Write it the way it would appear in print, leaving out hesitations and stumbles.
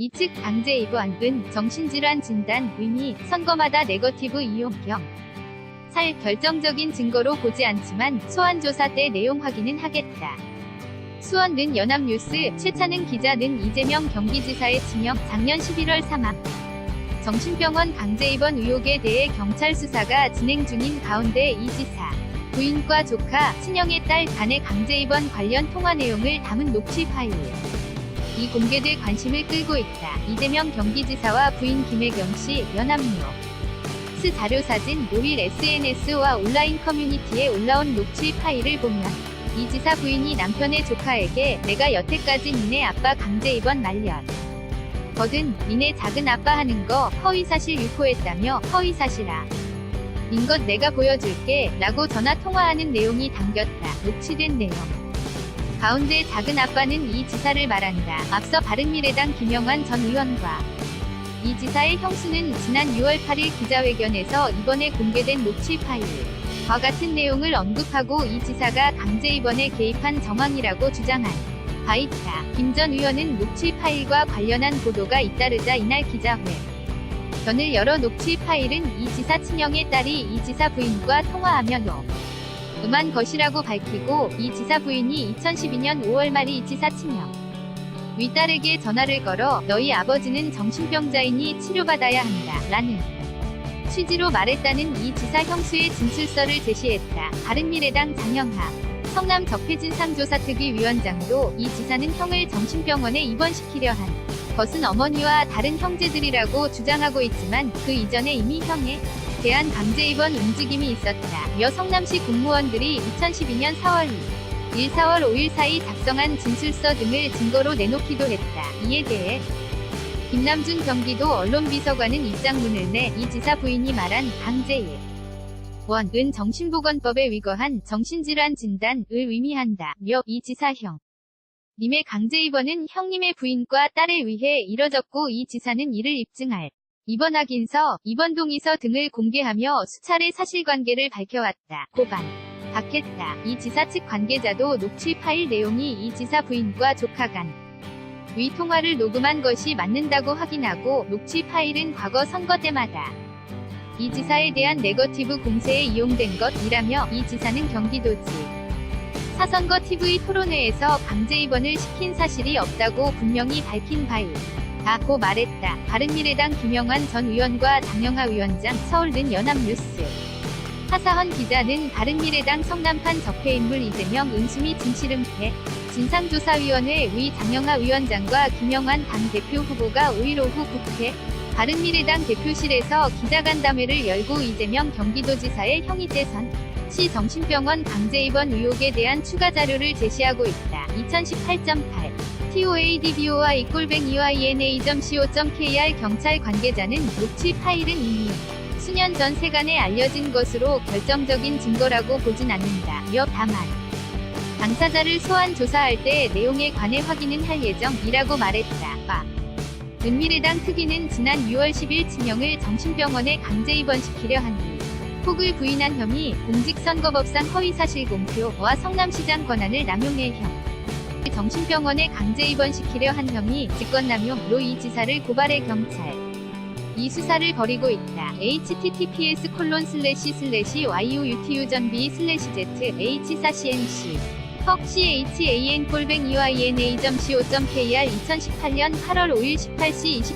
이측 강제 입원, 정신질환 진단, 의미, 선거마다 네거티브 이용 살 결정적인 증거로 보지 않지만 소환조사 때 내용 확인은 하겠다. 수원 연합뉴스, 최찬은 기자 이재명 경기지사의 치명, 작년 11월 사망. 정신병원 강제 입원 의혹에 대해 경찰 수사가 진행 중인 가운데 이 지사 부인과 조카, 친형의 딸 간의 강제 입원 관련 통화 내용을 담은 녹취 파일. 이 공개돼 관심을 끌고 있다. 이재명 경기지사와 부인 김혜경 씨, 연합뉴스 자료 사진 5일 SNS와 온라인 커뮤니티에 올라온 녹취 파일을 보면 이 지사 부인이 남편의 조카에게 내가 여태까지 니네 아빠 강제 입원 말년 거든 니네 작은 아빠 하는 거 허위사실 유포했다며 허위사실아. 인것 내가 보여줄게 라고 전화 통화하는 내용이 담겼다. 녹취된 내용 가운데 작은 아빠는 이 지사를 말한다. 앞서 바른미래당 김영환 전 의원과 이 지사의 형수는 지난 6월 8일 기자회견에서 이번에 공개된 녹취 파일과 같은 내용을 언급하고 이 지사가 강제 입원에 개입한 정황이라고 주장한 바 있다. 김 전 의원은 녹취 파일과 관련한 보도가 잇따르자 이날 기자회견을 열어 녹취 파일은 이 지사 친형의 딸이 이 지사 부인과 통화하며 녹음한 것이라고 밝히고 이 지사 부인이 2012년 5월 말 이 지사 친형 위 딸에게 전화를 걸어 너희 아버지는 정신병자이니 치료받아야 한다 라는 취지로 말했다는 이 지사 형수의 진술서를 제시했다. 바른미래당 장영하 성남 적폐진상조사특위 위원장도 이 지사는 형을 정신병원에 입원시키려 한 것은 어머니와 다른 형제들이라고 주장하고 있지만 그 이전에 이미 형에 대한 강제 입원 움직임이 있었다며 성남시 공무원들이 2012년 4월 2일, 4월 5일 사이 작성한 진술서 등을 증거로 내놓기도 했다. 이에 대해 김남준 경기도 언론비서관은 입장문을 내 이 지사 부인이 말한 강제 입원은 정신보건법에 위거한 정신질환 진단을 의미한다며 이 지사 님의 강제 입원은 형님의 부인과 딸에 의해 이뤄졌고 이 지사는 이를 입증할 입원 확인서, 입원 동의서 등을 공개하며 수차례 사실관계를 밝혀왔다. 고반 받겠다. 이 지사 측 관계자도 녹취 파일 내용이 이 지사 부인과 조카 간 위 통화를 녹음한 것이 맞는다고 확인하고 녹취 파일은 과거 선거 때마다 이 지사에 대한 네거티브 공세에 이용된 것이라며 이 지사는 경기도지 사선거 TV 토론회에서 강제 입원을 시킨 사실이 없다고 분명히 밝힌 바이다고 말했다. 바른미래당 김영환 전 의원과 장영하 위원장, 서울 연합뉴스 하사헌 기자는 바른미래당 성남판 적폐인물 이재명 은수미 진실은폐 진상조사위원회 의 장영하 위원장과 김영환 당대표 후보가 5일 오후 국회 바른미래당 대표실에서 기자간담회를 열고 이재명 경기도지사의 형이재선 시 정신병원 강제 입원 의혹에 대한 추가 자료를 제시하고 있다. 2018.8 toadboy@eina.co.kr 경찰 관계자는 녹취 파일은 이미 수년 전 세간에 알려진 것으로 결정적인 증거라고 보진 않는다며 다만 당사자를 소환 조사할 때 내용에 관해 확인은 할 예정이라고 말했다. 은미래당 특위는 지난 6월 10일 친형을 정신병원에 강제 입원시키려 한 뒤 폭을 부인한 혐의, 공직선거법상 허위사실 공표와 성남시장 권한을 남용해 정신병원에 강제 입원시키려 한 혐의, 직권남용으로 이 지사를 고발해 경찰 이 수사를 벌이고 있다. https://yuutu전b/z-h4cmc 헉can@eina.co.kr 2018년 8월 5일 18시 28분